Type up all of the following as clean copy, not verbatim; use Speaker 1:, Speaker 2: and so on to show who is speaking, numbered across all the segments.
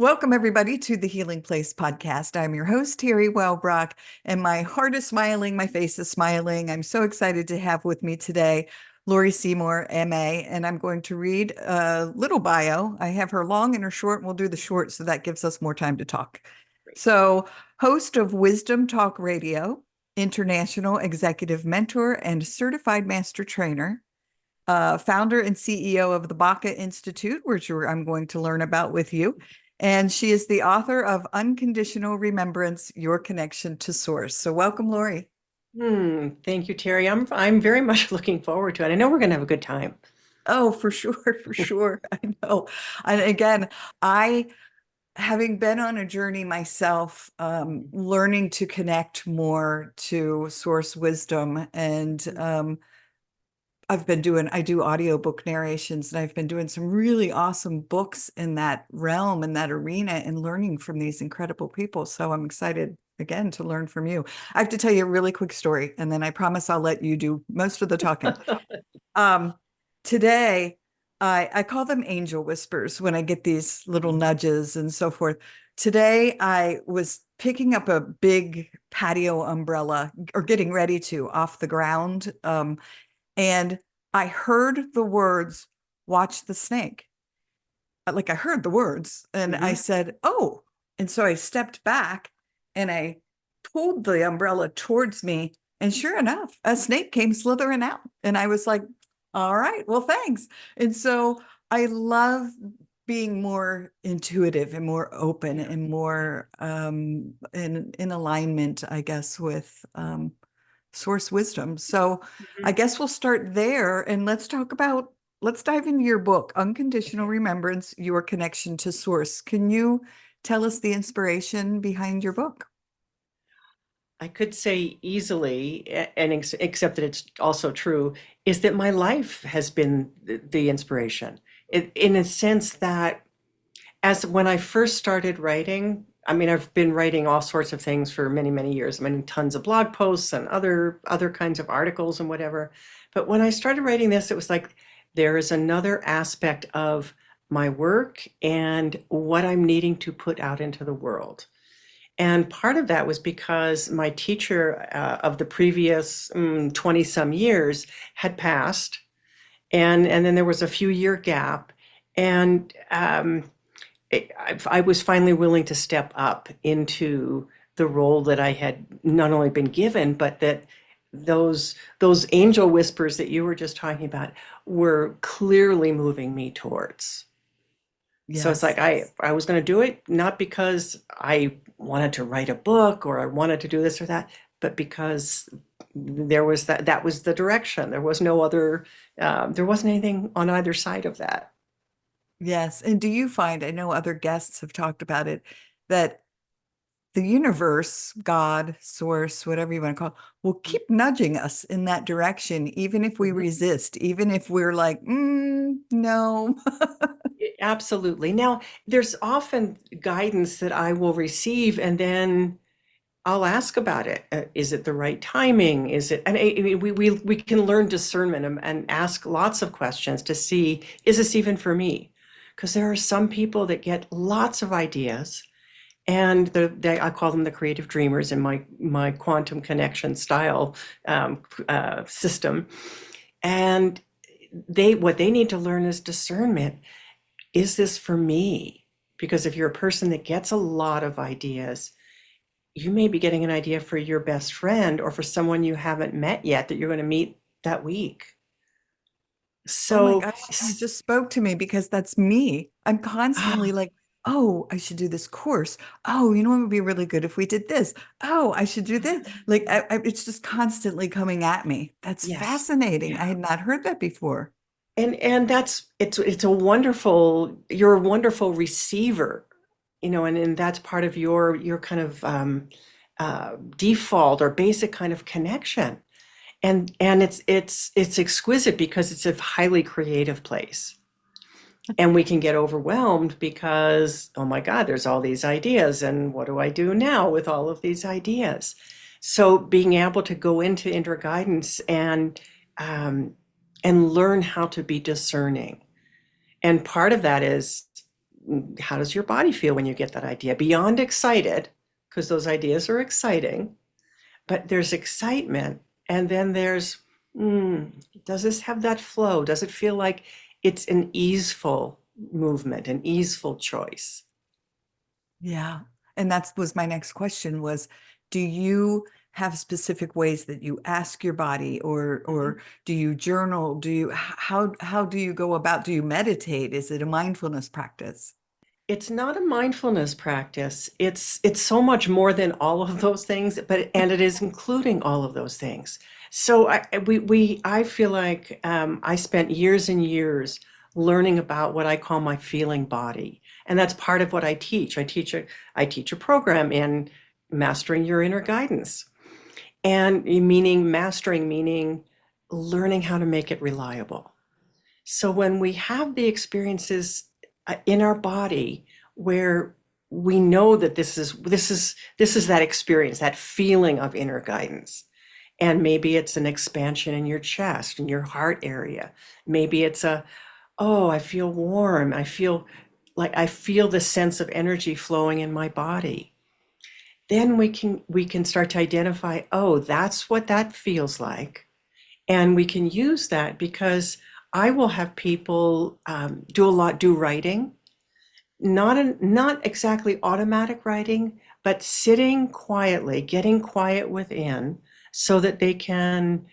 Speaker 1: Welcome, everybody, to the Healing Place podcast. I'm your host, Teri Wellbrock, and my heart is smiling. My face is smiling. I'm so excited to have with me today Laurie Seymour, MA, and I'm going to read a little bio. I have her long and her short, and we'll do the short so that gives us more time to talk. So, host of Wisdom Talk Radio, international executive mentor, and certified master trainer. Founder and CEO of the Baca Institute, which I'm going to learn about with you. And she is the author of Unconditional Remembrance, Your Connection to Source. So welcome, Laurie.
Speaker 2: Thank you, Teri. I'm very much looking forward to it. I know we're going to have a good time.
Speaker 1: Oh, for sure, for sure. I know. And again, having been on a journey myself, learning to connect more to source wisdom, and I do audiobook narrations, and I've been doing some really awesome books in that realm, in that arena, and learning from these incredible people. So I'm excited again to learn from you. I have to tell you a really quick story, and then I promise I'll let you do most of the talking. Um, Today, I call them angel whispers when I get these little nudges and so forth. Today, I was picking up a big patio umbrella, or getting ready to, off the ground. And I heard the words, "watch the snake." Like, I heard the words and I said, "Oh." And so I stepped back and I pulled the umbrella towards me. And sure enough, a snake came slithering out. And I was like, all right, well, thanks. And so I love being more intuitive and more open and more in alignment, I guess, with source wisdom. So I guess we'll start there, and let's dive into your book, Unconditional Remembrance, Your Connection to Source. Can you tell us the inspiration behind your book?
Speaker 2: I could say easily, except that it's also true, is that my life has been the inspiration. In a sense that as when I first started writing, I mean, I've been writing all sorts of things for many, many years. I mean, tons of blog posts and other kinds of articles and whatever. But when I started writing this, it was like there is another aspect of my work and what I'm needing to put out into the world. And part of that was because my teacher of the previous 20 some years had passed. And then there was a few year gap. And I was finally willing to step up into the role that I had not only been given, but that those angel whispers that you were just talking about were clearly moving me towards. So it's
Speaker 1: Yes.
Speaker 2: like I was going to do it not because I wanted to write a book or I wanted to do this or that, but because there was that was the direction. There was no other there wasn't anything on either side of that.
Speaker 1: Yes. And do you find, I know other guests have talked about it, that the universe, God, source, whatever you want to call it, will keep nudging us in that direction, even if we
Speaker 2: Mhm.
Speaker 1: resist, even if we're like, no.
Speaker 2: Absolutely. Now, there's often guidance that I will receive, and then I'll ask about it. Is it the right timing? Is it, and I mean, we can learn discernment and ask lots of questions to see, is this even for me? Because there are some people that get lots of ideas, and I call them the creative dreamers in my quantum connection style system. And what they need to learn is discernment. Is this for me? Because if you're a person that gets a lot of ideas, you may be getting an idea for your best friend or for someone you haven't met yet that you're going to meet that week.
Speaker 1: Oh my
Speaker 2: So,
Speaker 1: gosh, you just spoke to me, because that's me. I'm constantly like, oh, I should do this course. Oh, you know what would be really good if we did this? Oh, I should do this. Like, it's just constantly coming at me. That's
Speaker 2: yes.
Speaker 1: fascinating. I
Speaker 2: Yeah.
Speaker 1: had not heard that before.
Speaker 2: And that's it's a wonderful, you're a wonderful receiver, and that's part of your kind of default or basic kind of connection. And it's exquisite because it's a highly creative place. And we can get overwhelmed because, oh my God, there's all these ideas, and what do I do now with all of these ideas? So being able to go into inner guidance and learn how to be discerning. And part of that is how does your body feel when you get that idea? Beyond excited, because those ideas are exciting, but there's excitement. And then there's, does this have that flow? Does it feel like it's an easeful movement, an easeful choice?
Speaker 1: Yeah. And that was my next question was, do you have specific ways that you ask your body or do you journal? Do you how do you go about, do you meditate? Is it a mindfulness practice?
Speaker 2: It's not a mindfulness practice. It's so much more than all of those things, but and it is including all of those things. So I feel like I spent years and years learning about what I call my feeling body, and that's part of what I teach. I teach a program in mastering your inner guidance, and meaning mastering meaning learning how to make it reliable. So when we have the experiences in our body where we know that this is that experience, that feeling of inner guidance. And maybe it's an expansion in your chest, in your heart area. Maybe it's oh, I feel warm. I feel the sense of energy flowing in my body. Then we can start to identify, oh, that's what that feels like. And we can use that because I will have people do writing, not exactly automatic writing, but sitting quietly, getting quiet within, so that they can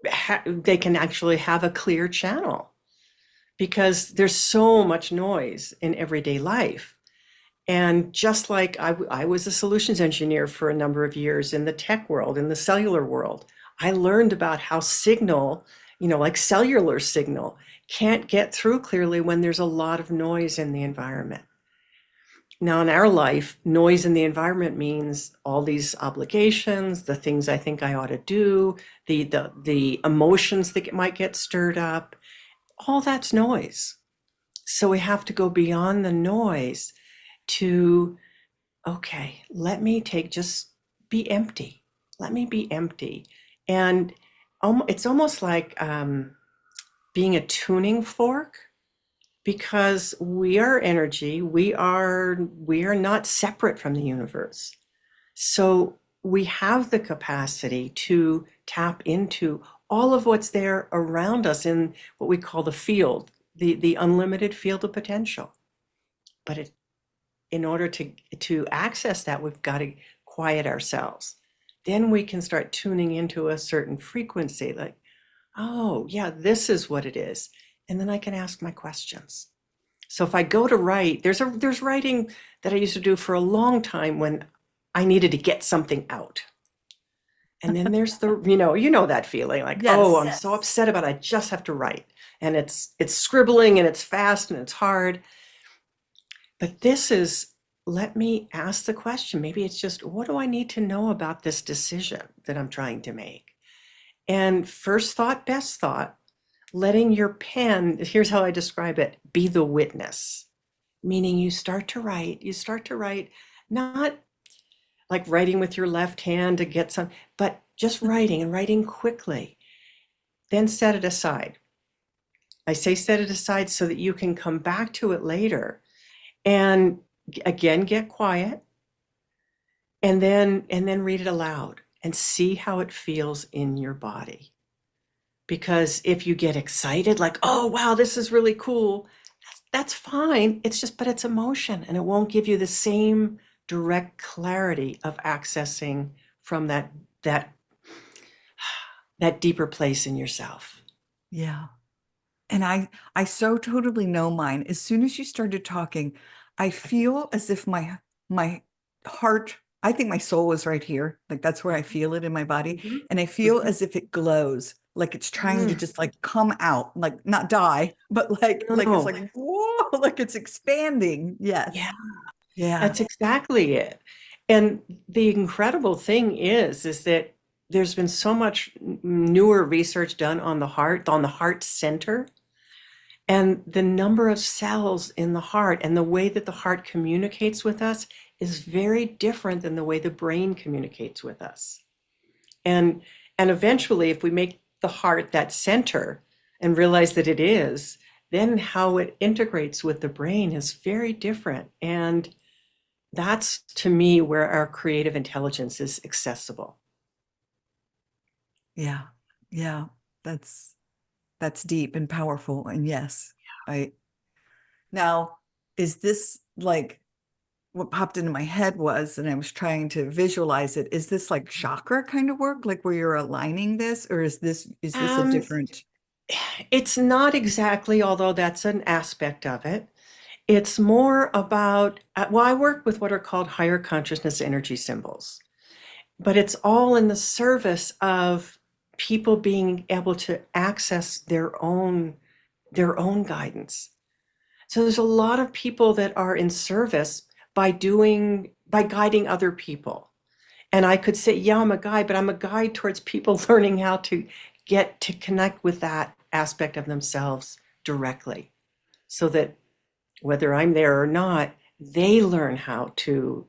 Speaker 2: actually have a clear channel because there's so much noise in everyday life. And just like I was a solutions engineer for a number of years in the tech world, in the cellular world, I learned about how signal, like cellular signal, can't get through clearly when there's a lot of noise in the environment. Now, in our life, noise in the environment means all these obligations, the things I think I ought to do, the emotions that might get stirred up, all that's noise. So we have to go beyond the noise to, okay, just be empty. Let me be empty. And it's almost like being a tuning fork, because we are energy. We are not separate from the universe. So we have the capacity to tap into all of what's there around us in what we call the field, the unlimited field of potential. But in order to access that, we've got to quiet ourselves. Then we can start tuning into a certain frequency, like, oh, yeah, this is what it is. And then I can ask my questions. So if I go to write, there's writing that I used to do for a long time when I needed to get something out. And then there's you know that feeling like, oh, I'm
Speaker 1: Yes.
Speaker 2: so upset about it, I just have to write. And it's scribbling and it's fast and it's hard. But this is, let me ask the question. Maybe it's just, what do I need to know about this decision that I'm trying to make? And first thought, best thought, letting your pen, here's how I describe it, be the witness. Meaning you start to write, not like writing with your left hand to get some, but just writing and writing quickly. Then set it aside. I say set it aside so that you can come back to it later and again get quiet, and then read it aloud and see how it feels in your body. Because if you get excited, like, oh wow, this is really cool, that's fine. But it's emotion, and it won't give you the same direct clarity of accessing from that that deeper place in yourself.
Speaker 1: Yeah. And I so totally know mine. As soon as you started talking, I feel as if my heart, I think my soul is right here. Like that's where I feel it in my body.
Speaker 2: Mhm,
Speaker 1: And I feel
Speaker 2: mhm.
Speaker 1: as if it glows, like it's trying to
Speaker 2: Mm,
Speaker 1: just like come out, like not die, but like it's
Speaker 2: no,
Speaker 1: like, whoa, like it's expanding. Yes.
Speaker 2: yeah,
Speaker 1: Yeah.
Speaker 2: that's exactly it. And the incredible thing is that there's been so much newer research done on the heart center, and the number of cells in the heart and the way that the heart communicates with us is very different than the way the brain communicates with us. And and eventually, if we make the heart that center and realize that it is, then how it integrates with the brain is very different. And that's to me where our creative intelligence is accessible.
Speaker 1: Yeah. Yeah. That's that's deep and powerful. And yes, I now is this like what popped into my head was, and I was trying to visualize it, is this like chakra kind of work, like where you're aligning this, or is this a
Speaker 2: Um,
Speaker 1: different?
Speaker 2: it's not exactly, although that's an aspect of it. It's more about, well, I work with what are called higher consciousness energy symbols, but it's all in the service of people being able to access their own guidance. So there's a lot of people that are in service by guiding other people. And I could say, yeah, I'm a guide, but I'm a guide towards people learning how to get to connect with that aspect of themselves directly, so that whether I'm there or not, they learn how to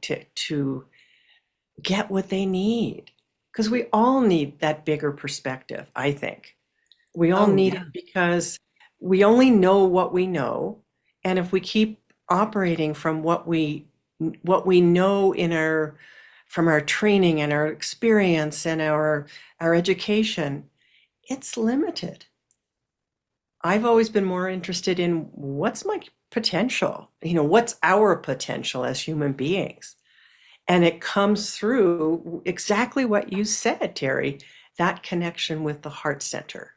Speaker 2: get what they need. Because we all need that bigger perspective, I think. We all
Speaker 1: Oh
Speaker 2: need
Speaker 1: yeah.
Speaker 2: it because we only know what we know. And if we keep operating from what we know in our from our training and our experience and our education, it's limited. I've always been more interested in what's my potential? What's our potential as human beings? And it comes through exactly what you said, Teri, that connection with the heart center.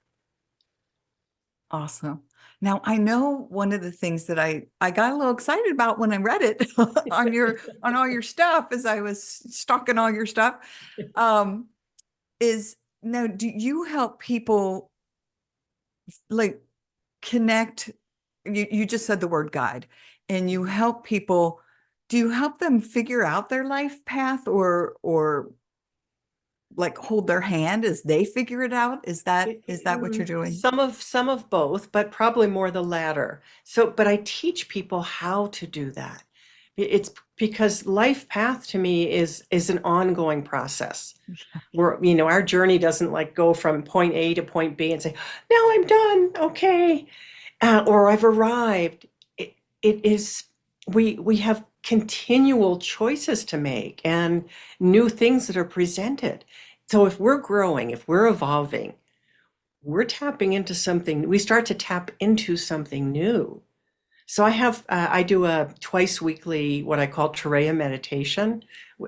Speaker 1: Awesome. Now, I know one of the things that I got a little excited about when I read it on all your stuff as I was stalking all your stuff, um, is now, do you help people like connect? You just said the word guide, and you help people. Do you help them figure out their life path, or like hold their hand as they figure it out? Is that what you're doing?
Speaker 2: Some of both, but probably more the latter. So, but I teach people how to do that. It's because life path to me is an ongoing process. Where, our journey doesn't like go from point A to point B and say, now I'm done, okay, or I've arrived. It is we have continual choices to make and new things that are presented. So if we're growing, if we're evolving, we're tapping into something, we start to tap into something new. So I do a twice weekly, what I call Turaya meditation.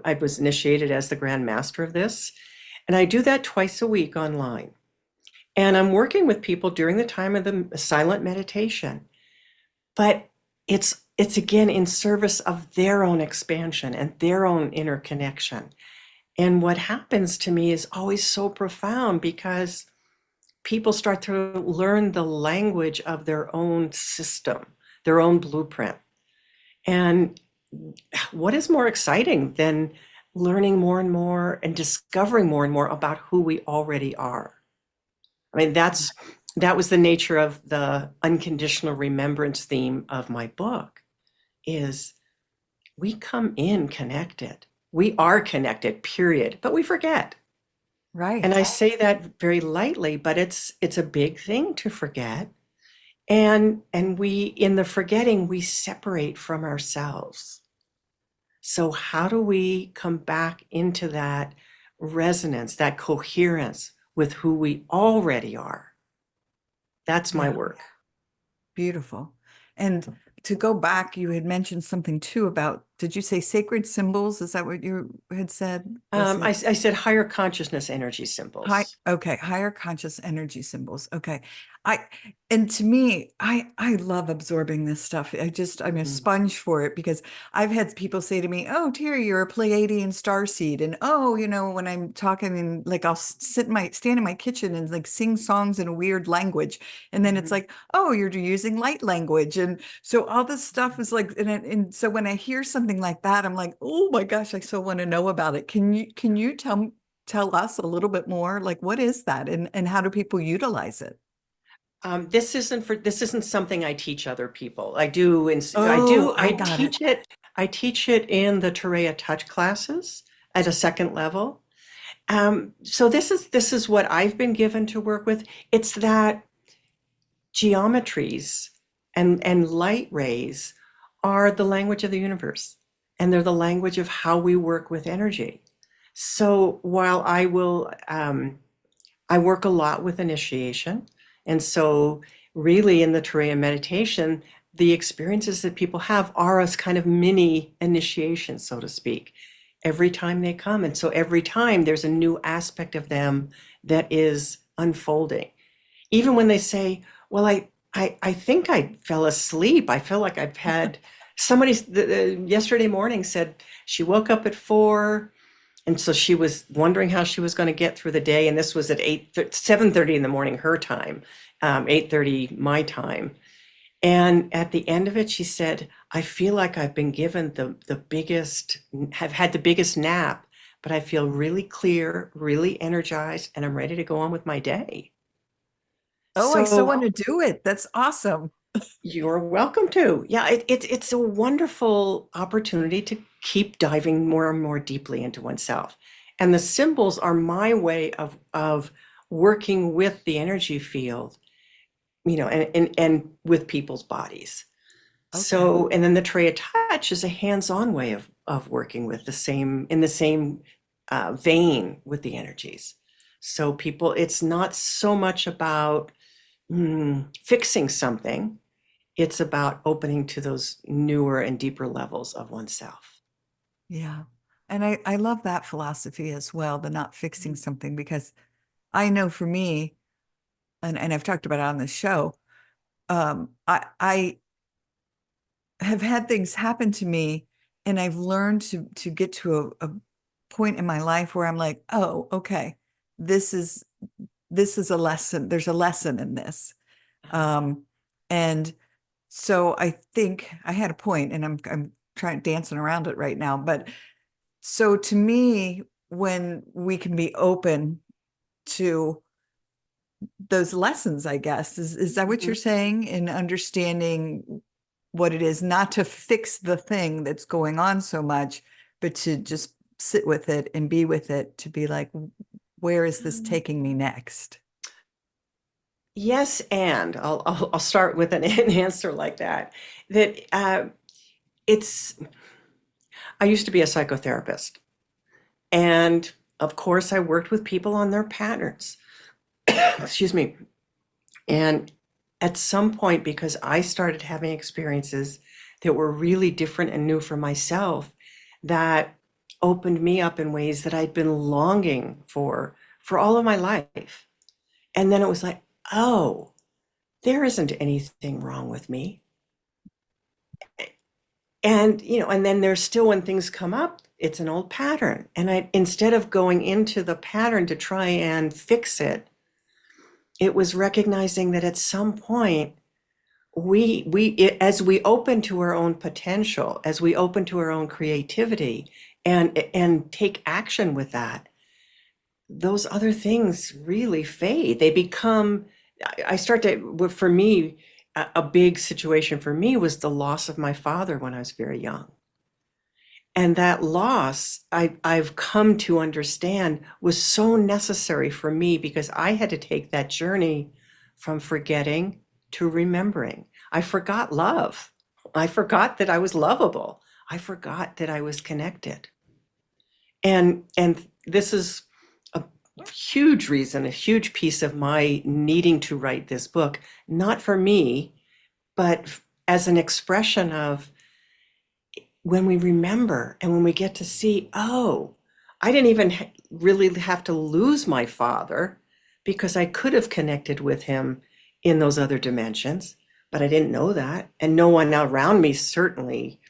Speaker 2: I was initiated as the Grand Master of this, and I do that twice a week online. And I'm working with people during the time of the silent meditation, but it's again in service of their own expansion and their own interconnection. And what happens to me is always so profound because people start to learn the language of their own system, their own blueprint. And what is more exciting than learning more and more and discovering more and more about who we already are? I mean, that was the nature of the unconditional remembrance theme of my book is we come in connected. We are connected, period, but we forget. And
Speaker 1: Right.
Speaker 2: I say that very lightly, but it's a big thing to forget. And we in the forgetting we separate from ourselves. So how do we come back into that resonance, that coherence with who we already are? That's my
Speaker 1: Yeah.
Speaker 2: work.
Speaker 1: Beautiful. And to go back, you had mentioned something too about, did you say sacred symbols? Is that what you had said? Was
Speaker 2: I
Speaker 1: it
Speaker 2: said higher consciousness energy
Speaker 1: high?
Speaker 2: symbols.
Speaker 1: Okay, higher conscious energy symbols. Okay. I and to me, I love absorbing this stuff. I'm a
Speaker 2: Mhm.
Speaker 1: sponge for it because I've had people say to me, "Oh, Terry, you're a Pleiadian starseed." And oh, when I'm talking and like I'll stand in my kitchen and like sing songs in a weird language. And then it's
Speaker 2: Mhm.
Speaker 1: like, "Oh, you're using light language." And so all this stuff is like, and so when I hear something like that, I'm like, "Oh my gosh, I so want to know about it." Can you tell us a little bit more, like what is that, and how do people utilize it?
Speaker 2: This isn't something I teach other people. I do,
Speaker 1: Oh, I
Speaker 2: I
Speaker 1: got it.
Speaker 2: teach it. I teach it in the Turaya Touch classes at a second level. So this is what I've been given to work with. It's that geometries And light rays are the language of the universe, and they're the language of how we work with energy. So while I work a lot with initiation. And so, really, in the Turaya meditation, the experiences that people have are a kind of mini initiation, so to speak, every time they come. And so, every time there's a new aspect of them that is unfolding. Even when they say, well, I think I fell asleep. I feel like I've had somebody yesterday morning said she woke up at 4, and so she was wondering how she was going to get through the day. And this was at 7:30 in the morning, her time, 8:30 my time. And at the end of it, she said, I feel like I've been given the biggest, have had the biggest nap, but I feel really clear, really energized, and I'm ready to go on with my day.
Speaker 1: Oh, I so
Speaker 2: So
Speaker 1: want to do it. That's awesome.
Speaker 2: you're welcome to. Yeah, it's a wonderful opportunity to keep diving more and more deeply into oneself. And the symbols are my way of working with the energy field, and with people's bodies.
Speaker 1: Okay.
Speaker 2: So, and then the Turaya Touch is a hands-on way of working with in the same vein with the energies. So people, it's not so much about fixing something. It's about opening to those newer and deeper levels of oneself.
Speaker 1: Yeah. And I love that philosophy as well, the not fixing something, because I know for me, and I've talked about it on the show, I have had things happen to me, and I've learned to get to a point in my life where I'm like, oh, okay, this is this is a lesson. There's a lesson in this. Um, and so I think I had a point, and I'm trying dancing around it right now. But so to me, when we can be open to those lessons, I guess, is that what
Speaker 2: Mhm.
Speaker 1: you're saying, in understanding what it is, not to fix the thing that's going on so much, but to just sit with it and be with it, to be like, where is this taking me next?
Speaker 2: Yes, and I'll start with an answer like that. That it's. I used to be a psychotherapist, and of course, I worked with people on their patterns. Excuse me. And at some point, because I started having experiences that were really different and new for myself, that opened me up in ways that I'd been longing for all of my life. And then it was like, oh, there isn't anything wrong with me. And and then there's still, when things come up, it's an old pattern. And I, instead of going into the pattern to try and fix it, it was recognizing that at some point, as we open to our own potential, as we open to our own creativity, and take action with that, those other things really fade. They become, I start to, for me, a big situation for me was the loss of my father when I was very young. And that loss, I've come to understand, was so necessary for me, because I had to take that journey from forgetting to remembering. I forgot love. I forgot that I was lovable. I forgot that I was connected. And this is a huge reason, a huge piece of my needing to write this book, not for me, but as an expression of, when we remember and when we get to see, oh, I didn't even really have to lose my father, because I could have connected with him in those other dimensions, but I didn't know that. And no one around me certainly,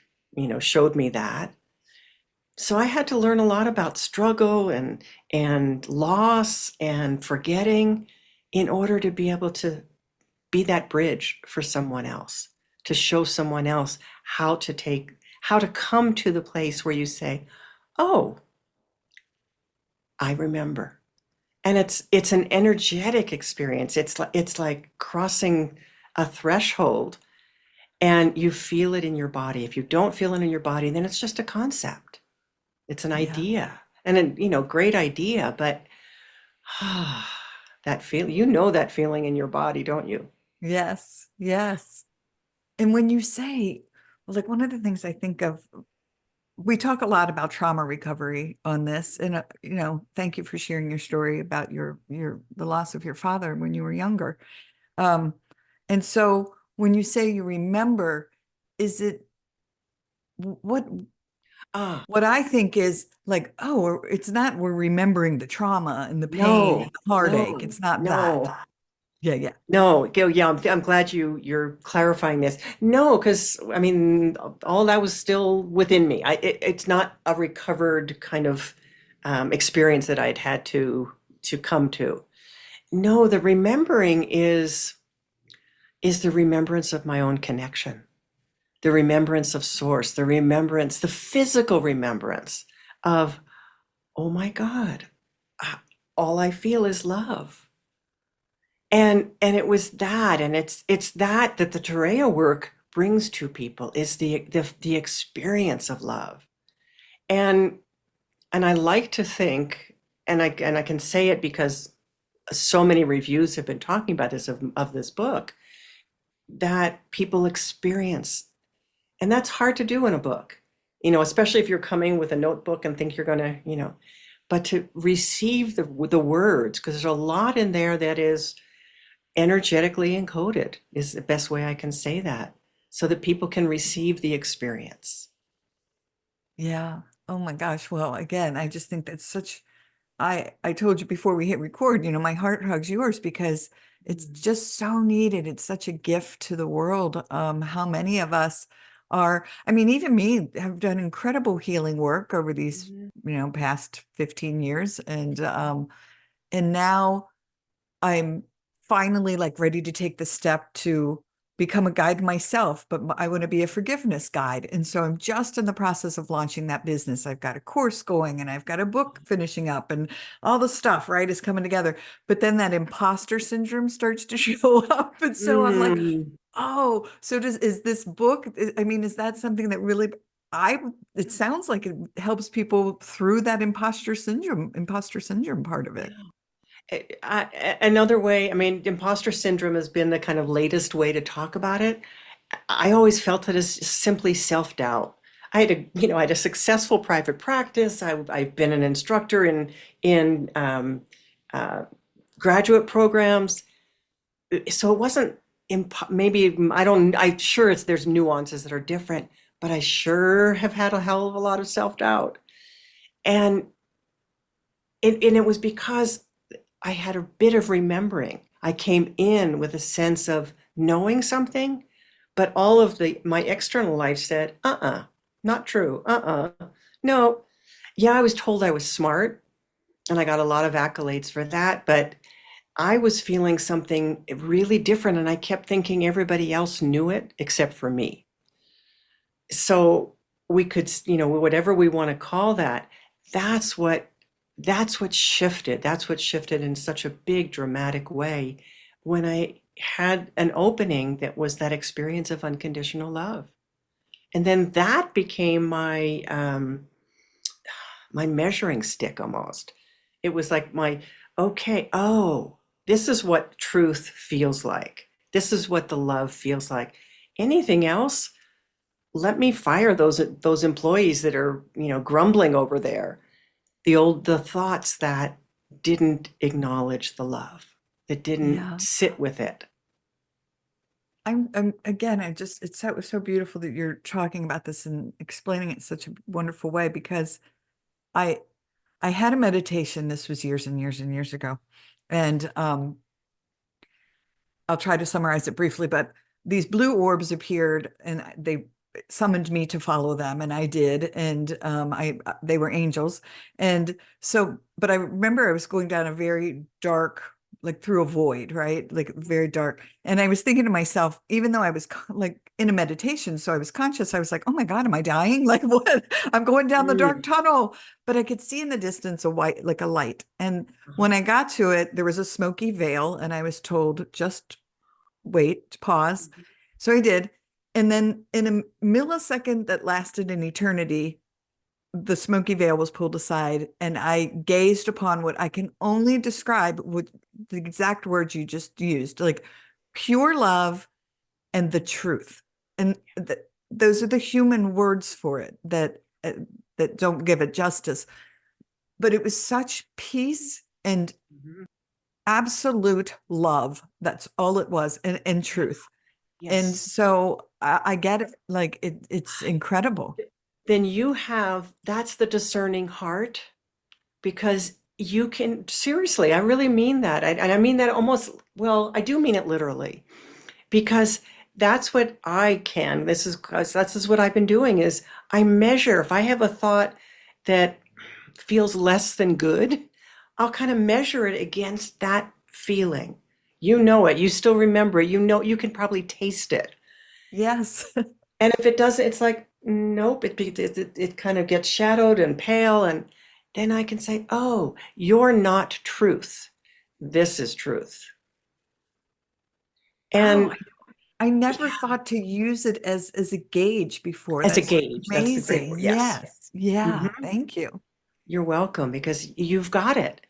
Speaker 2: showed me that. So I had to learn a lot about struggle and loss and forgetting, in order to be able to be that bridge for someone else, to show someone else how to come to the place where you say, oh, I remember. And it's an energetic experience. It's like crossing a threshold, and you feel it in your body. If you don't feel it in your body, then it's just a concept. It's an
Speaker 1: Yeah.
Speaker 2: idea. And a, great idea, but that feel, that feeling in your body, don't you?
Speaker 1: Yes. Yes. And when you say, like, one of the things I think of, we talk a lot about trauma recovery on this, and thank you for sharing your story about the loss of your father when you were younger. Um, and so when you say you remember, is it what
Speaker 2: Ah,
Speaker 1: what I think is like, oh, it's not we're remembering the trauma and the pain and
Speaker 2: no,
Speaker 1: the heartache.
Speaker 2: no,
Speaker 1: It's not that.
Speaker 2: no.
Speaker 1: Yeah, yeah,
Speaker 2: No, Gil, yeah, I'm glad you're clarifying this. No, because I mean, all that was still within me. It's not a recovered kind of experience that I'd had to come to. No, the remembering is the remembrance of my own connection, the remembrance of source, the remembrance, the physical remembrance of, oh my God, ah, all I feel is love. And it was that, and it's that that the Turaya work brings to people is the experience of love. And and I like to think, and I can say it because so many reviews have been talking about this of this book, that people experience, and that's hard to do in a book, especially if you're coming with a notebook and think you're gonna, but to receive the words, because there's a lot in there that is energetically encoded, is the best way I can say that, so that people can receive the experience.
Speaker 1: yeah. Oh my gosh. Well, again, I just think that's such I told you before we hit record, my heart hugs yours because it's just so needed. It's such a gift to the world. How many of us are, I mean, even me have done incredible healing work over these,
Speaker 2: Mhm.
Speaker 1: past 15 years. And now I'm finally like ready to take the step to become a guide myself, but I want to be a forgiveness guide. And so I'm just in the process of launching that business. I've got a course going and I've got a book finishing up and all the stuff, right, is coming together. But then that imposter syndrome starts to show up. And so I'm like,
Speaker 2: Mm.
Speaker 1: oh, so is this book, I mean, is that something that really I it sounds like it helps people through that imposter syndrome part of it.
Speaker 2: Another way, I mean, imposter syndrome has been the kind of latest way to talk about it. I always felt it as simply self-doubt. I had a successful private practice. I've been an instructor in uh, graduate programs, so it wasn't maybe I don't. I'm sure there's nuances that are different, but I sure have had a hell of a lot of self-doubt, and and it was because I had a bit of remembering. I came in with a sense of knowing something, but all of my external life said, not true. No. Yeah, I was told I was smart and I got a lot of accolades for that, but I was feeling something really different and I kept thinking everybody else knew it except for me. So we could, whatever we want to call that, that's what that's what shifted. That's what shifted in such a big dramatic way when I had an opening that was that experience of unconditional love. And then that became my measuring stick almost. It was like okay, oh, this is what truth feels like. This is what the love feels like. Anything else, let me fire those employees that are, grumbling over there. The thoughts that didn't acknowledge the love, that didn't
Speaker 1: Yeah.
Speaker 2: sit with it.
Speaker 1: I'm again, it's so beautiful that you're talking about this and explaining it in such a wonderful way because I I had a meditation, this was years and years and years ago. And I'll try to summarize it briefly, but these blue orbs appeared and they summoned me to follow them, and I did. And I they were angels. And so, but I remember I was going down a very dark, like through a void, right? Like very dark. And I was thinking to myself, even though I was like in a meditation, so I was conscious, I was like, oh my God, am I dying? Like what? I'm going down the dark
Speaker 2: Mm,
Speaker 1: tunnel. But I could see in the distance a white, like a light. And
Speaker 2: uh-huh,
Speaker 1: when I got to it, there was a smoky veil, and I was told, just wait, pause. So I did. And then in a millisecond that lasted an eternity, the smoky veil was pulled aside, and I gazed upon what I can only describe with the exact words you just used, like pure love and the truth. And those are the human words for it that don't give it justice. But it was such peace and
Speaker 2: Mhm.
Speaker 1: absolute love. That's all it was, and truth. And
Speaker 2: Yes.
Speaker 1: so I get it. Like it's incredible.
Speaker 2: Then that's the discerning heart, because you can, seriously, I really mean that. And I mean that almost, well, I do mean it literally, because that's what I can. This is what I've been doing is I measure. If I have a thought that feels less than good, I'll kind of measure it against that feeling. You know it, you still remember it, you know, you can probably taste it.
Speaker 1: Yes.
Speaker 2: And if it doesn't, it's like, nope, it kind of gets shadowed and pale. And then I can say, oh, you're not truth. This is truth.
Speaker 1: Oh,
Speaker 2: And
Speaker 1: I never
Speaker 2: yeah,
Speaker 1: thought to use it as a gauge before.
Speaker 2: as a
Speaker 1: That's
Speaker 2: gauge, that's the great
Speaker 1: amazing.
Speaker 2: word. Yes.
Speaker 1: Yes. Yeah.
Speaker 2: Mhm.
Speaker 1: Thank you.
Speaker 2: You're welcome, because you've got it.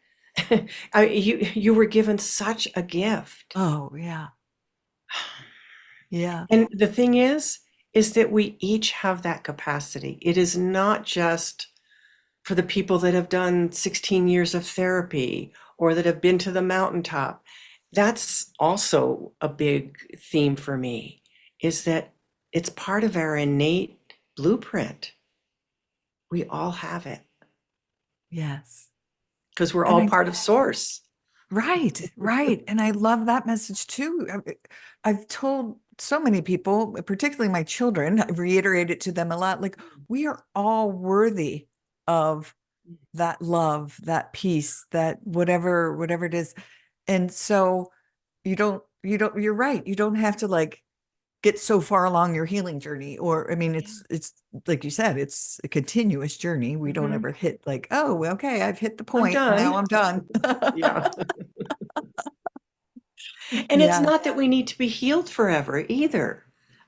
Speaker 2: You were given such a gift.
Speaker 1: Oh, yeah. Yeah.
Speaker 2: And the thing is that we each have that capacity. It is not just for the people that have done 16 years of therapy or that have been to the mountaintop. That's also a big theme for me, is that it's part of our innate blueprint. We all have it
Speaker 1: Yes.
Speaker 2: because we're
Speaker 1: And
Speaker 2: all
Speaker 1: I
Speaker 2: part of source.
Speaker 1: Right, right. And I love that message too. I've told so many people, particularly my children, I've reiterated to them a lot, like we are all worthy of that love, that peace, that whatever it is. And so you're right. You don't have to like get so far along your healing journey. Or I mean, it's like you said, it's a continuous journey. We don't
Speaker 2: Mhm.
Speaker 1: ever hit like, oh, okay, I've hit the
Speaker 2: I'm
Speaker 1: point. Now
Speaker 2: done.
Speaker 1: I'm done.
Speaker 2: Yeah. And it's
Speaker 1: Yeah.
Speaker 2: not that we need to be healed forever either.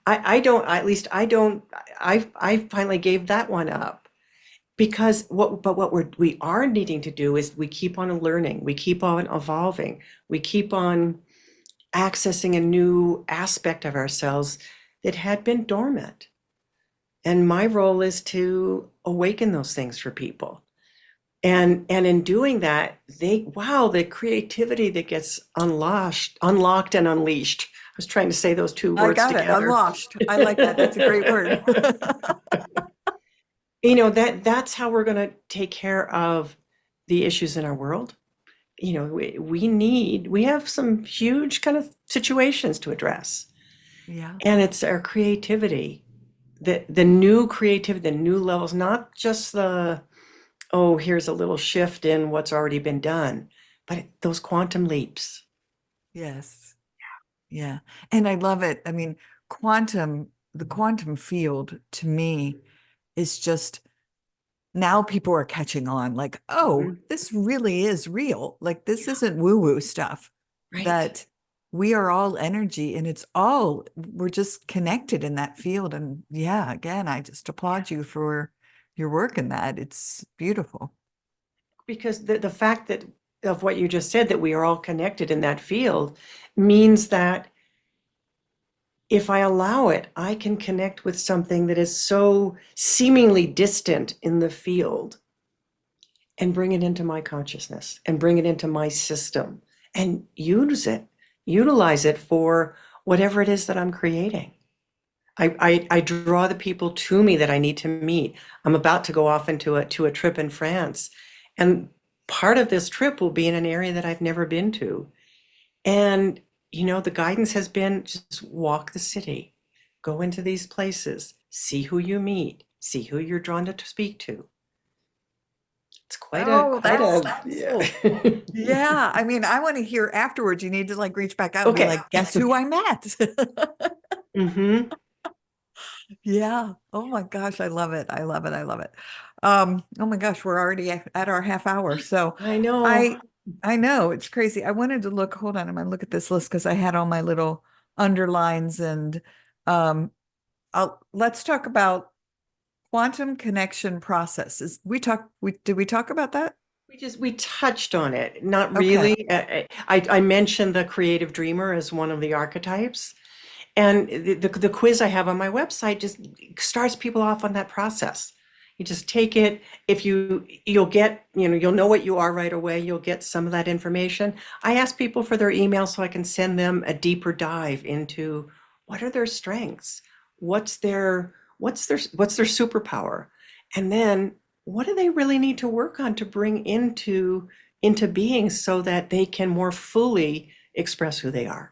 Speaker 2: I don't, at least I don't, I finally gave that one up. Because we are needing to do is we keep on learning, we keep on evolving, we keep on accessing a new aspect of ourselves that had been dormant. And my role is to awaken those things for people. And in doing that, wow, the creativity that gets unlocked and unleashed. I was trying to say those two
Speaker 1: I
Speaker 2: words
Speaker 1: got it.
Speaker 2: together.
Speaker 1: Unlocked. I like that. That's a great word.
Speaker 2: You know, that's how we're going to take care of the issues in our world. You know, we have some huge kind of situations to address.
Speaker 1: Yeah.
Speaker 2: And it's our creativity, the new creativity, the new levels, not just oh, here's a little shift in what's already been done, but those quantum leaps.
Speaker 1: Yes. Yeah. And I love it. I mean, the quantum field to me is just now people are catching on like, oh,
Speaker 2: Mhm.
Speaker 1: this really is real. Like this isn't woo-woo stuff,
Speaker 2: Right.
Speaker 1: that we are all energy and we're just connected in that field. And yeah, again, I just applaud you for your work in that. It's beautiful.
Speaker 2: Because the fact that of what you just said, that we are all connected in that field, means that if I allow it, I can connect with something that is so seemingly distant in the field and bring it into my consciousness and bring it into my system and utilize it for whatever it is that I'm creating. I draw the people to me that I need to meet. I'm about to go off into a trip in France, and part of this trip will be in an area that I've never been to. And you know, the guidance has been just walk the city, go into these places, see who you meet, see who you're drawn to speak to. It's
Speaker 1: Oh,
Speaker 2: quite
Speaker 1: that's
Speaker 2: a yeah.
Speaker 1: cool. Yeah. I mean, I want to hear afterwards. You need to like reach back out and be
Speaker 2: Okay.
Speaker 1: like, guess who I met?
Speaker 2: Hmm.
Speaker 1: Yeah. Oh my gosh, I love it. I love it. I love it. Oh my gosh, we're already at our half hour. So
Speaker 2: I know.
Speaker 1: I I know it's crazy. I wanted to look, hold on, I'm gonna look at this list because I had all my little underlines and um let's talk about quantum connection processes. We did we talk about that?
Speaker 2: We touched on it, not
Speaker 1: Okay.
Speaker 2: really. I mentioned the creative dreamer as one of the archetypes. And the quiz I have on my website just starts people off on that process. You just take it. If you'll get, you'll know what you are right away. You'll get some of that information. I ask people for their email so I can send them a deeper dive into what are their strengths, what's their superpower, and then what do they really need to work on to bring into being so that they can more fully express who they are.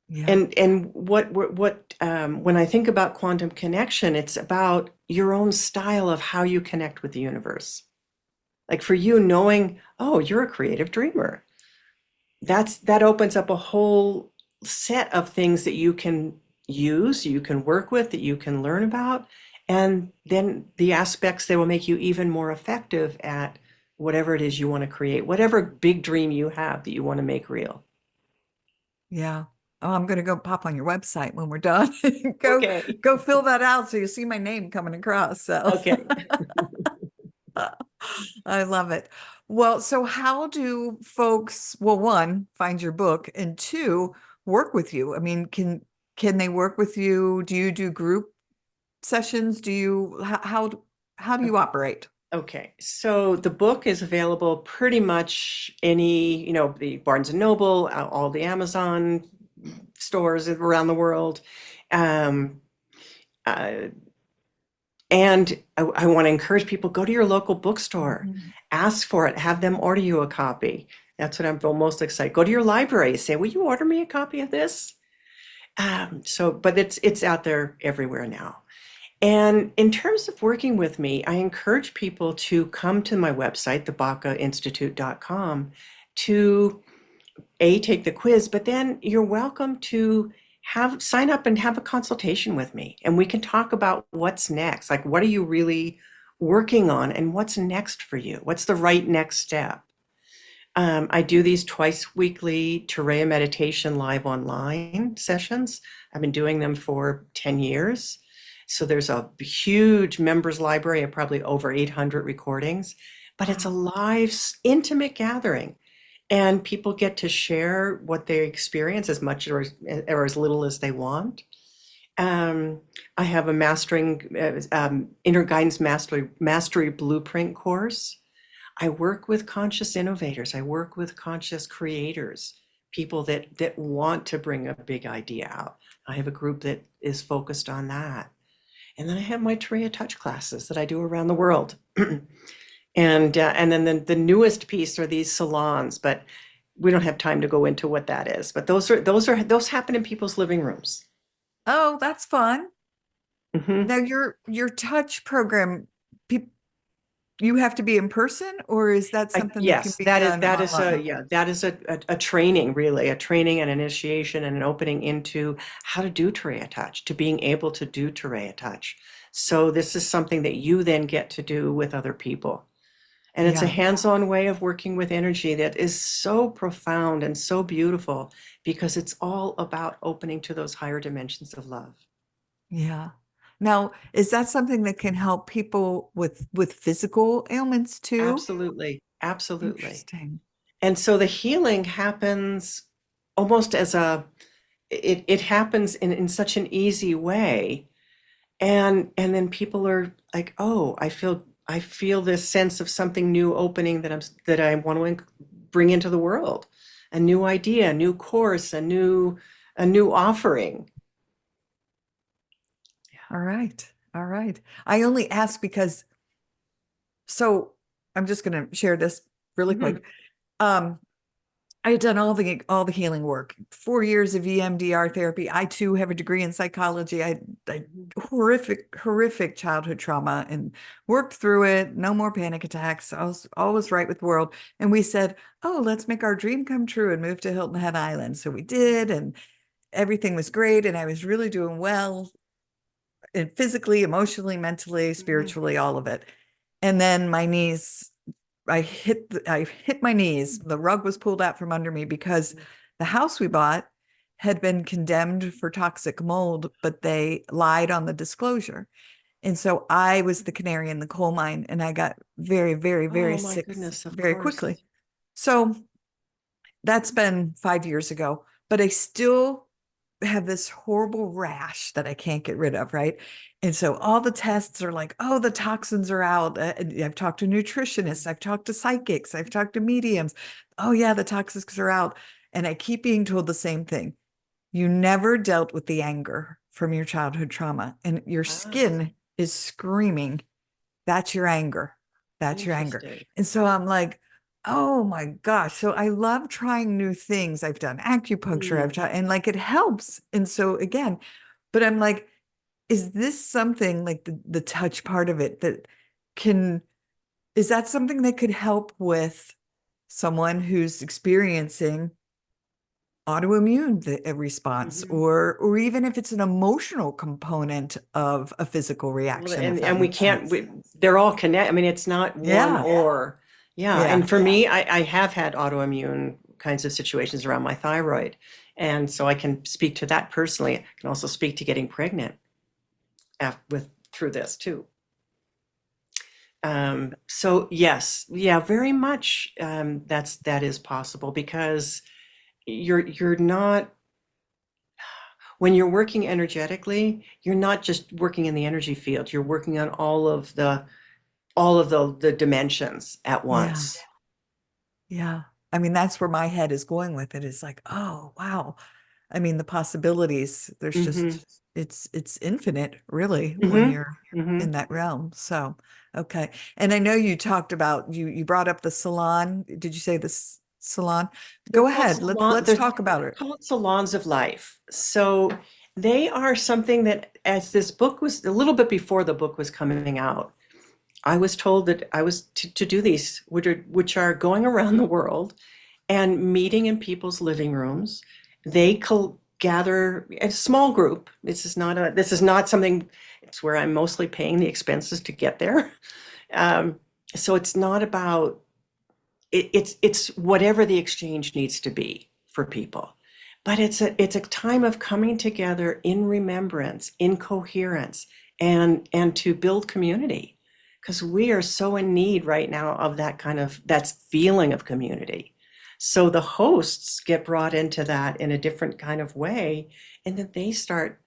Speaker 1: Yeah.
Speaker 2: And when I think about quantum connection, it's about your own style of how you connect with the universe. Like for you, knowing, oh, you're a creative dreamer. That opens up a whole set of things that you can use, you can work with, that you can learn about, and then the aspects that will make you even more effective at whatever it is you want to create, whatever big dream you have that you want to make real.
Speaker 1: Yeah. Oh, I'm going to go pop on your website when we're done. Go
Speaker 2: Okay.
Speaker 1: go fill that out so you see my name coming across. So
Speaker 2: Okay.
Speaker 1: I love it. Well, so how do folks, well, one, find your book, and two, work with you? I mean, can they work with you? Do you do group sessions? Do you how do you operate?
Speaker 2: Okay, so the book is available pretty much any, the Barnes and Noble, all the Amazon stores around the world. Um, uh, and I want to encourage people, go to your local bookstore,
Speaker 1: Mhm.
Speaker 2: ask for it, have them order you a copy. That's what I'm most excited. Go to your library, say, will you order me a copy of this? But it's out there everywhere now. And in terms of working with me, I encourage people to come to my website, thebacainstitute.com, to take the quiz, but then you're welcome to sign up and have a consultation with me. And we can talk about what's next. Like, what are you really working on and what's next for you? What's the right next step? I do these twice weekly Turaya meditation live online sessions. I've been doing them for 10 years. So there's a huge members library of probably over 800 recordings, but it's a
Speaker 1: Wow.
Speaker 2: live, intimate gathering. And people get to share what they experience as much or as little as they want. Um, I have a inner guidance mastery blueprint course. I work with conscious innovators. I work with conscious creators, people that want to bring a big idea out. I have a group that is focused on that. And then I have my Turaya Touch classes that I do around the world. And then the newest piece are these salons, but we don't have time to go into what that is. But those happen in people's living rooms.
Speaker 1: Oh, that's fun.
Speaker 2: Mhm.
Speaker 1: Now your touch program, peop you have to be in person, or is that something that can
Speaker 2: Yes,
Speaker 1: be done online?
Speaker 2: that is a training, really, a training and an initiation and an opening into how to do Turaya Touch, to being able to do Turaya Touch. So this is something that you then get to do with other people. And it's a
Speaker 1: Yeah.
Speaker 2: hands-on way of working with energy that is so profound and so beautiful because it's all about opening to those higher dimensions of love.
Speaker 1: Yeah. Now, is that something that can help people with physical ailments too?
Speaker 2: Absolutely, absolutely.
Speaker 1: Interesting.
Speaker 2: And so the healing happens almost as it happens in such an easy way. And then people are like, oh, I feel this sense of something new opening that I want to bring into the world. A new idea, a new course, a new offering.
Speaker 1: All right. All right. I only ask because so I'm just going to share this really
Speaker 2: Mhm.
Speaker 1: quick. Um, I had done all the healing work, 4 years of EMDR therapy. I too have a degree in psychology. I horrific childhood trauma and worked through it. No more panic attacks. I was always right with the world. And we said, oh, let's make our dream come true and move to Hilton Head Island. So we did, and everything was great. And I was really doing well, and physically, emotionally, mentally,
Speaker 2: Mhm.
Speaker 1: spiritually, all of it. And then my knees, I hit my knees. The rug was pulled out from under me because the house we bought had been condemned for toxic mold, but they lied on the disclosure. And so I was the canary in the coal mine, and I got very, very, very
Speaker 2: Oh my
Speaker 1: sick
Speaker 2: goodness, of
Speaker 1: very
Speaker 2: course.
Speaker 1: quickly. So that's been 5 years ago, but I still have this horrible rash that I can't get rid of, right? And so all the tests are like, oh, the toxins are out. And I've talked to nutritionists, I've talked to psychics, I've talked to mediums. Oh, yeah, the toxins are out. And I keep being told the same thing. You never dealt with the anger from your childhood trauma, and your
Speaker 2: Ah,
Speaker 1: skin is screaming, that's your anger. That's your anger.
Speaker 2: interesting.
Speaker 1: And so I'm like, oh my gosh. So I love trying new things. I've done acupuncture, I've
Speaker 2: Mm,
Speaker 1: tried, and like it helps. And so again, but I'm like, is this something like the touch part of it that can, is that something that could help with someone who's experiencing autoimmune response,
Speaker 2: mhm.
Speaker 1: or even if it's an emotional component of a physical
Speaker 2: Well,
Speaker 1: reaction, if that
Speaker 2: and we
Speaker 1: makes
Speaker 2: can't,
Speaker 1: sense?
Speaker 2: they're all connect. I mean, it's not one
Speaker 1: Yeah.
Speaker 2: or. Yeah.
Speaker 1: Yeah.
Speaker 2: And for me, I have had autoimmune kinds of situations around my thyroid. And so I can speak to that personally. I can also speak to getting pregnant with through this too. So yes, yeah, very much. That is possible because you're not, when you're working energetically, you're not just working in the energy field. You're working on all of the dimensions at
Speaker 1: Yeah.
Speaker 2: once.
Speaker 1: Yeah. I mean, that's where my head is going with it. Is like, oh, wow. I mean, the possibilities, there's
Speaker 2: Hmm.
Speaker 1: just, it's infinite, really, when
Speaker 2: Hmm.
Speaker 1: you're
Speaker 2: Hmm.
Speaker 1: in that realm. So, okay. And I know you talked about, you brought up the salon. Did you say this salon?
Speaker 2: They're
Speaker 1: Go
Speaker 2: called
Speaker 1: ahead. Let's talk about
Speaker 2: they're
Speaker 1: it.
Speaker 2: called Salons of Life. So they are something that, as this book was a little bit before the book was coming out, I was told that I was to do these, which are going around the world and meeting in people's living rooms. They gather a small group. This is not something. It's where I'm mostly paying the expenses to get there. Um, so it's not about it's whatever the exchange needs to be for people. But it's a time of coming together in remembrance, in coherence, and to build community. Because we are so in need right now of that feeling of community. So the hosts get brought into that in a different kind of way, and then they start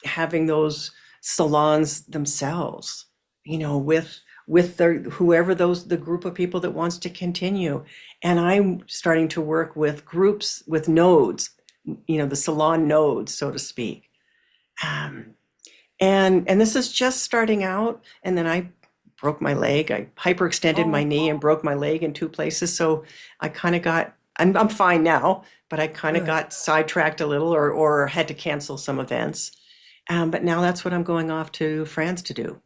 Speaker 2: having those salons themselves, with the group of people that wants to continue. And I'm starting to work with groups with nodes, the salon nodes, so to speak. Um, and this is just starting out. And then I broke my leg. I hyperextended my
Speaker 1: Oh,
Speaker 2: knee and broke my leg in two places. So I kind of got, I'm fine now, but I kind of
Speaker 1: good.
Speaker 2: got sidetracked a little, or had to cancel some events. But now that's what I'm going off to France to do.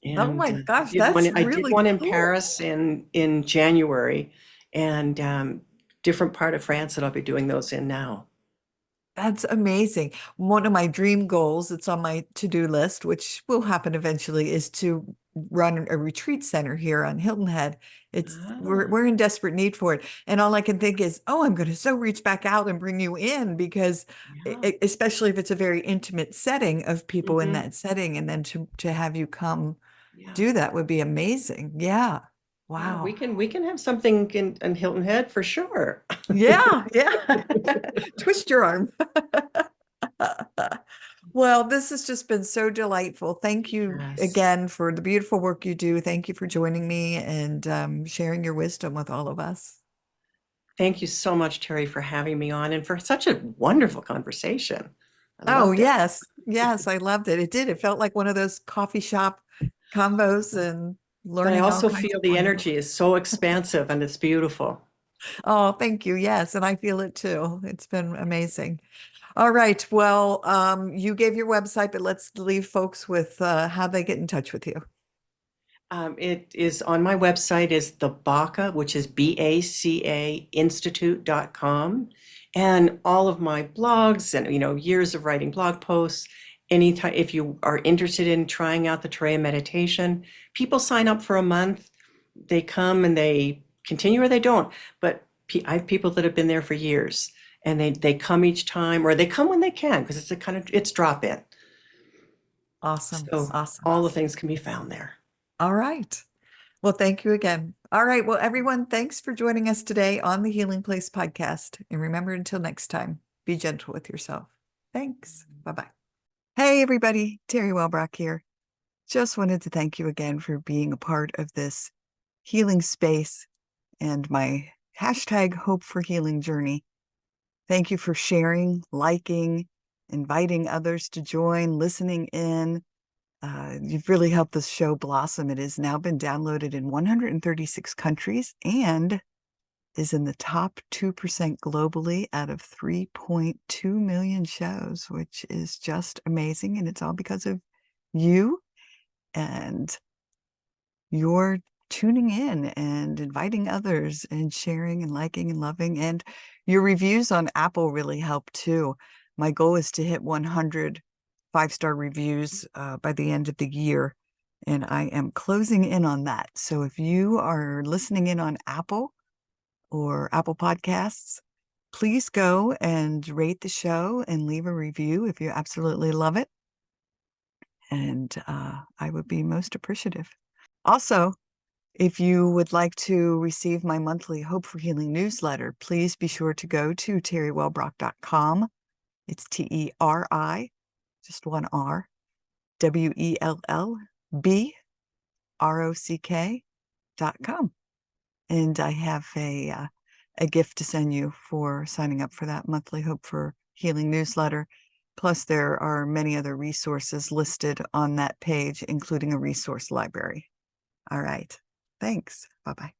Speaker 1: Oh
Speaker 2: And
Speaker 1: my gosh,
Speaker 2: did one.
Speaker 1: that's
Speaker 2: I did
Speaker 1: really
Speaker 2: one in
Speaker 1: cool.
Speaker 2: Paris in January, and different part of France that I'll be doing those in now.
Speaker 1: That's amazing. One of my dream goals that's on my to-do list, which will happen eventually, is to run a retreat center here on Hilton Head. It's
Speaker 2: Ah,
Speaker 1: we're in desperate need for it. And all I can think is, oh, I'm going to so reach back out and bring you in, because
Speaker 2: yeah.
Speaker 1: especially if it's a very intimate setting of people in
Speaker 2: Hmm.
Speaker 1: that setting, and then to have you come
Speaker 2: Yeah.
Speaker 1: do that would be amazing. Yeah.
Speaker 2: Yeah. We
Speaker 1: Wow.
Speaker 2: can we can have something in Hilton Head for sure.
Speaker 1: Yeah, yeah. Twist your arm. Well, this has just been so delightful. Thank you
Speaker 2: Yes.
Speaker 1: again for the beautiful work you do. Thank you for joining me and sharing your wisdom with all of us.
Speaker 2: Thank you so much, Terry, for having me on and for such a wonderful conversation. I
Speaker 1: Oh,
Speaker 2: loved it.
Speaker 1: yes. Yes, I loved it. It did. It felt like one of those coffee shop combos and
Speaker 2: But I
Speaker 1: learning all
Speaker 2: also
Speaker 1: kinds
Speaker 2: feel
Speaker 1: of
Speaker 2: the
Speaker 1: wonderful.
Speaker 2: energy is so expansive and it's beautiful.
Speaker 1: Oh, thank you. Yes, and I feel it too. It's been amazing. All right. Well, you gave your website, but let's leave folks with how they get in touch with you.
Speaker 2: It is on my website is the Baca, which is BACA Institute.com. And all of my blogs and years of writing blog posts. Anytime if you are interested in trying out the Turaya meditation, people sign up for a month. They come and they continue or they don't. But I have people that have been there for years, and they come each time, or they come when they can, because it's drop in.
Speaker 1: Awesome.
Speaker 2: So
Speaker 1: Awesome.
Speaker 2: all the things can be found there.
Speaker 1: All right. Well, thank you again. All right. Well, everyone, thanks for joining us today on the Healing Place podcast. And remember, until next time, Be gentle with yourself. Thanks. Bye-bye. Hey, everybody. Teri Wellbrock here. Just wanted to thank you again for being a part of this healing space and my hashtag Hope for Healing journey. Thank you for sharing, liking, inviting others to join, listening in. You've really helped this show blossom. It has now been downloaded in 136 countries and is in the top 2% globally out of 3.2 million shows, which is just amazing. And it's all because of you and your tuning in and inviting others and sharing and liking and loving. And your reviews on Apple really help too. My goal is to hit 100 5-star reviews by the end of the year. And I am closing in on that. So if you are listening in on Apple or Apple Podcasts, please go and rate the show and leave a review if you absolutely love it. And I would be most appreciative. Also, if you would like to receive my monthly Hope for Healing newsletter, please be sure to go to teriwellbrock.com. It's Teri, just one R, WELLBROCK.com. And I have a gift to send you for signing up for that monthly Hope for Healing newsletter. Plus, there are many other resources listed on that page, including a resource library. All right. Thanks. Bye-bye.